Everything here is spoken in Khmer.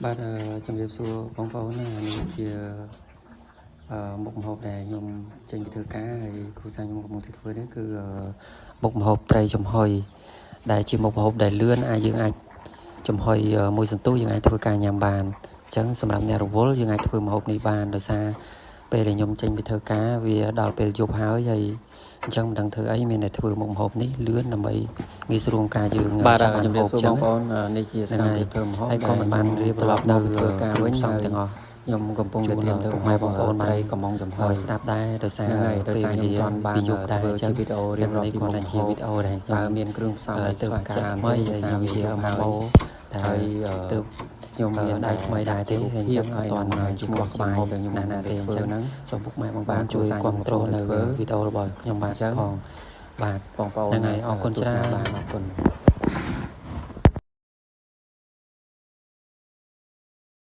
បាទជំរាបសួរបងប្អូនណានេះជាមុខម្ហូបដែលខ្ញុំចេញពីធ្វើការហើយគ្រូសាស្ត្រខ្ញុំកំពុងតែធ្វើនេះគឺមុខម្ហូបត្រីចំហុយដែលជាមុខម្ហូបដែលលឿនយើងអាចចំហុយមួយសន្ទុះយើងអាចធ្វើការញ៉ាំបានអញ្ចឹងសម្រាប់អ្នករវល់យើងអាចធ្វើម្ហូបនេះបានដោយសារពេលដែលខ្ញុំចេញពីធ្វើការវាដល់ពេលយប់ហើយអញ្ចឹងមិនដឹងធ្វើអីមានតែធ្វើមុខម្ហូបនេះលឿនដើម្បីងាយស្រួលក្នុងការយើងបាទជំរាបសួរបងប្អូននេះជាសកម្មភាពធ្វើម្ហូបហើយក៏មិនបានរៀបត្រឡប់ទៅធ្វើការវិញហើយទាំងអស់ខ្ញុំកំពុងតែត្រៀមធ្វើពុក ម៉ែ ម៉ែ បងប្អូន ត្រី កំងចំហុយស្ដាប់ដែរដោយសារ ហ្នឹងហើយដោយសារខ្ញុំ ពេលវេលា ទាន់បាន ពីយប់ដែរ ធ្វើ ចឹង ជាវីដេអូរៀបរាប់ពី គាត់តែជាវីដេអូដែល តើមានគ្រឿងផ្សំអី ទៅ ខ្លះ ការ ច្រើន ថ្មី ទេ ដោយសារវាជា ហើយ ម៉ូដែល ហើយ ទៅខ្ញុំមានដៃថ្មីដែរទេអញ្ចឹងអត់ទាន់ ហើយ ជាឈ្មោះក្បាយ ខ្ញុំ ណាទេអញ្ចឹង ហ្នឹង សូមពុកម៉ែបងប្ បា អូ ន នជួយ ជួយ គ្រប់គ្រងនៅ ធ្វើ វីដេអូរបស់ខ្ញុំបាទ ចឹង ផងបាទ បងប្អូន ហ្នឹងហើយអរគុណច្រើន បានអរគុណ